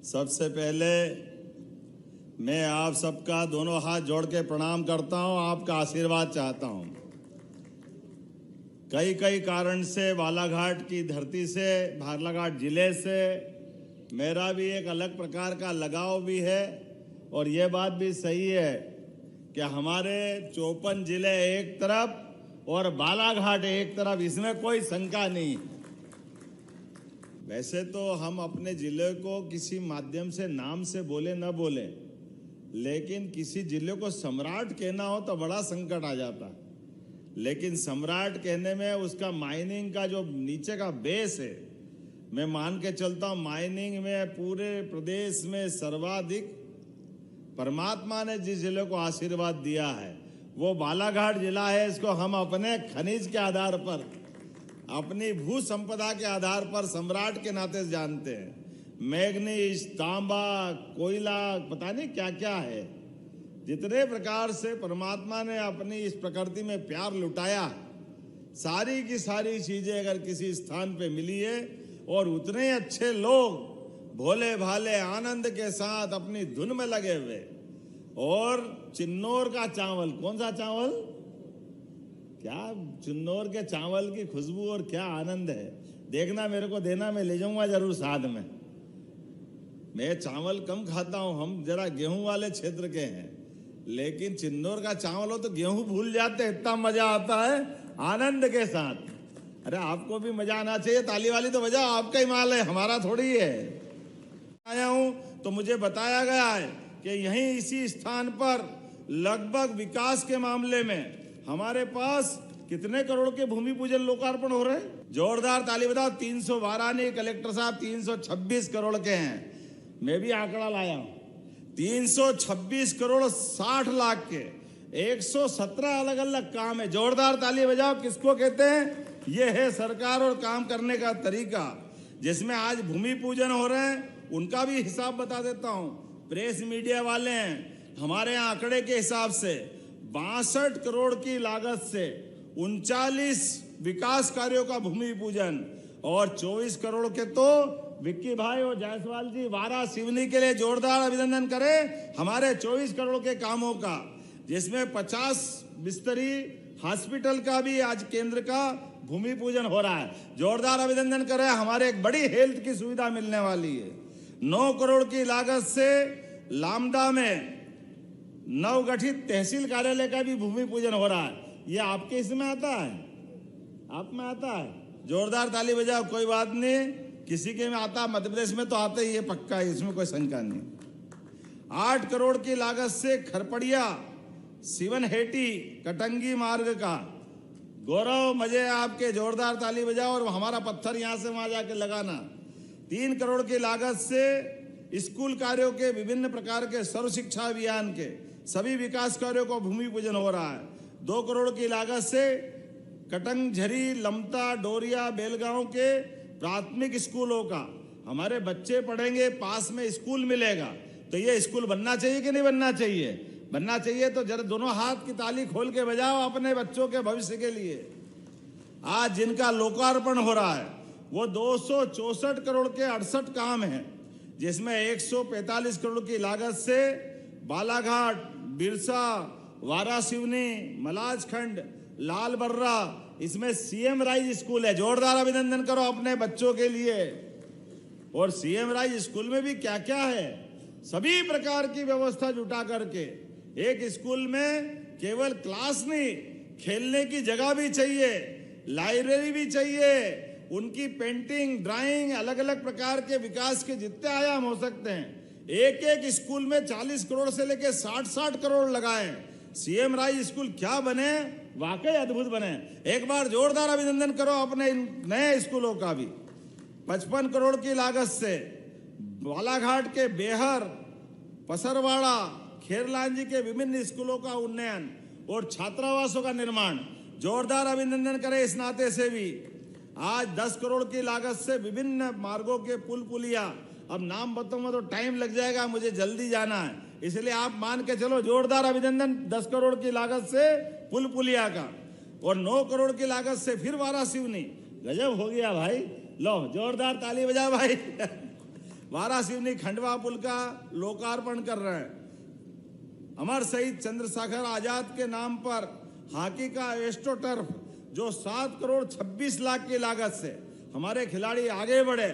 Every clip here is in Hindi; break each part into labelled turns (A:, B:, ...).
A: सबसे पहले मैं आप सबका दोनों हाथ जोड़ के प्रणाम करता हूं, आपका आशीर्वाद चाहता हूं। कई कारण से बालाघाट की धरती से, बालाघाट जिले से मेरा भी एक अलग प्रकार का लगाव भी है और ये बात भी सही है कि हमारे 54 जिले एक तरफ और बालाघाट एक तरफ, इसमें कोई शंका नहीं। वैसे तो हम अपने जिले को किसी माध्यम से नाम से बोले न बोले, लेकिन किसी जिले को सम्राट कहना हो तो बड़ा संकट आ जाता। लेकिन सम्राट कहने में उसका माइनिंग का जो नीचे का बेस है, मैं मान के चलता हूँ माइनिंग में पूरे प्रदेश में सर्वाधिक परमात्मा ने जिस जिले को आशीर्वाद दिया है वो बालाघाट जिला है। इसको हम अपने खनिज के आधार पर, अपनी भू संपदा के आधार पर सम्राट के नाते जानते हैं। मैग्नीज, तांबा, कोयला, पता नहीं क्या क्या है। जितने प्रकार से परमात्मा ने अपनी इस प्रकृति में प्यार लुटाया, सारी की सारी चीजें अगर किसी स्थान पे मिली है और उतने अच्छे लोग भोले भाले आनंद के साथ अपनी धुन में लगे हुए। और चिन्नौर का चावल, कौन सा चावल, क्या चिन्नौर के चावल की खुशबू और क्या आनंद है। देखना, मेरे को देना, मैं ले जाऊंगा जरूर साथ में। मैं चावल कम खाता हूं, हम जरा गेहूं वाले क्षेत्र के हैं, लेकिन चिन्नौर का चावल हो तो गेहूं भूल जाते, इतना मजा आता है आनंद के साथ। अरे आपको भी मजा आना चाहिए, ताली वाली तो बजाओ, आपका ही माल है, हमारा थोड़ी है। आया हूं तो मुझे बताया गया है कि यहीं इसी स्थान पर लगभग विकास के मामले में हमारे पास कितने करोड़ के भूमि पूजन लोकार्पण हो रहे हैं। जोरदार ताली बजाओ। 312 नहीं कलेक्टर साहब, 326 करोड़ के हैं। मैं भी आंकड़ा लाया हूं, 326 करोड़ 60 लाख के 117 अलग अलग काम है। जोरदार ताली बजाओ। किसको कहते हैं? ये है सरकार और काम करने का तरीका। जिसमें आज भूमि पूजन हो रहे हैं उनका भी हिसाब बता देता हूं। प्रेस मीडिया वाले हैं, हमारे आंकड़े के हिसाब से 62 करोड़ की लागत से 39 विकास कार्यों का भूमि पूजन और 24 करोड़ के तो विक्की भाई और जायसवाल जी वारा सिवनी के लिए जोरदार अभिनंदन करें हमारे 24 करोड़ के कामों का, जिसमें 50 बिस्तरी हॉस्पिटल का भी आज केंद्र का भूमि पूजन हो रहा है। जोरदार अभिनंदन करें। हमारे एक बड़ी हेल्थ की सुविधा मिलने वाली है। 9 करोड़ की लागत से लामदा में नवगठित तहसील कार्यालय का भी भूमि पूजन हो रहा है। ये आपके इसमें आता है, आप में आता है। जोरदार ताली बजाओ। कोई बात नहीं, किसी के में आता, मध्य प्रदेश में तो आता ही है, पक्का है, इसमें कोई शंका नहीं। 8 करोड़ की लागत से खरपड़िया सिवनहेटी कटंगी मार्ग का गौरव, मजे आपके। जोरदार ताली बजाओ और हमारा पत्थर यहां से वहां जाके लगाना। 3 करोड़ की लागत से स्कूल कार्यों के विभिन्न प्रकार के सर्व शिक्षा अभियान के सभी विकास कार्यों को भूमि पूजन हो रहा है। 2 करोड़ की लागत से कटंगझरी, लमता, डोरिया, बेलगांव के प्राथमिक स्कूलों का हमारे बच्चे पढ़ेंगे, पास में स्कूल मिलेगा। तो ये स्कूल बनना चाहिए कि नहीं बनना चाहिए? बनना चाहिए। तो जरा दोनों हाथ की ताली खोल के बजाओ अपने बच्चों के भविष्य के लिए। आज जिनका लोकार्पण हो रहा है वो 264 करोड़ के 68 काम हैं, जिसमें 145 करोड़ की लागत से बालाघाट, बिरसा, वारासिवनी, मलाजखंड, लाल बर्रा, इसमें सीएम राइज स्कूल है। जोरदार अभिनंदन करो अपने बच्चों के लिए। और सीएम राइज स्कूल में भी क्या क्या है, सभी प्रकार की व्यवस्था जुटा करके एक स्कूल में केवल क्लास नहीं, खेलने की जगह भी चाहिए, लाइब्रेरी भी चाहिए, उनकी पेंटिंग, ड्राइंग, अलग अलग प्रकार के विकास के जितने आयाम हो सकते हैं। एक एक स्कूल में 40 करोड़ से लेकर 60-60 करोड़ लगाए। सीएम राइज स्कूल क्या बने, वाकई अद्भुत बने। एक बार जोरदार अभिनंदन करो अपने इन नए स्कूलों का भी। 55 करोड़ की लागत से बालाघाट के बेहर, पसरवाड़ा, खेरलांजी के विभिन्न स्कूलों का उन्नयन और छात्रावासों का निर्माण। जोरदार अभिनंदन करें इस नाते से भी। आज 10 करोड़ की लागत से विभिन्न मार्गों के पुल पुलिया, अब नाम बताऊंगा तो टाइम लग जाएगा, मुझे जल्दी जाना है, इसलिए आप मान के चलो। जोरदार अभिनंदन 10 करोड़ की लागत से पुल पुलिया का। और 9 करोड़ की लागत से फिर वारासिवनी। गजब हो गया भाई। लो जोरदार ताली बजाओ भाई। वारासिवनी खंडवा पुल का लोकार्पण कर रहे हैं। अमर शहीद चंद्रशेखर आजाद के नाम पर हॉकी का एस्ट्रोटर्फ जो 7 करोड़ 26 लाख की लागत से हमारे खिलाड़ी आगे बढ़े,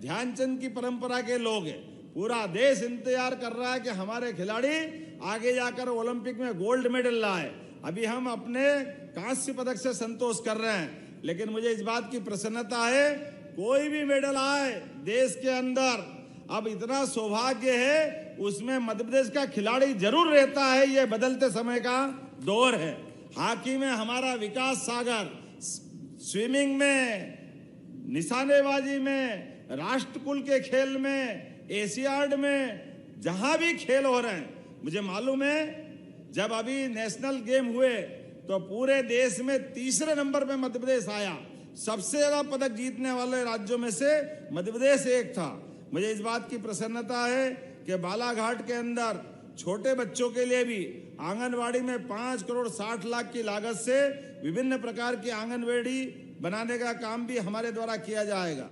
A: ध्यानचंद की परंपरा के लोग हैं। पूरा देश इंतजार कर रहा है कि हमारे खिलाड़ी आगे जाकर ओलंपिक में गोल्ड मेडल लाए। अभी हम अपने कांस्य पदक से संतोष कर रहे हैं, लेकिन मुझे इस बात की प्रसन्नता है, कोई भी मेडल आए देश के अंदर, अब इतना सौभाग्य है उसमें मध्य प्रदेश का खिलाड़ी जरूर रहता है। ये बदलते समय का दौर है। हॉकी में हमारा विकास सागर, स्विमिंग में, निशानेबाजी में, राष्ट्रकुल के खेल में, एशियाड में, जहां भी खेल हो रहे हैं, मुझे मालूम है जब अभी नेशनल गेम हुए तो पूरे देश में तीसरे नंबर पे मध्य प्रदेश आया। सबसे ज्यादा पदक जीतने वाले राज्यों में से मध्य प्रदेश एक था। मुझे इस बात की प्रसन्नता है कि बालाघाट के अंदर छोटे बच्चों के लिए भी आंगनवाड़ी में 5 करोड़ 60 लाख की लागत से विभिन्न प्रकार की आंगनवाड़ी बनाने का काम भी हमारे द्वारा किया जाएगा।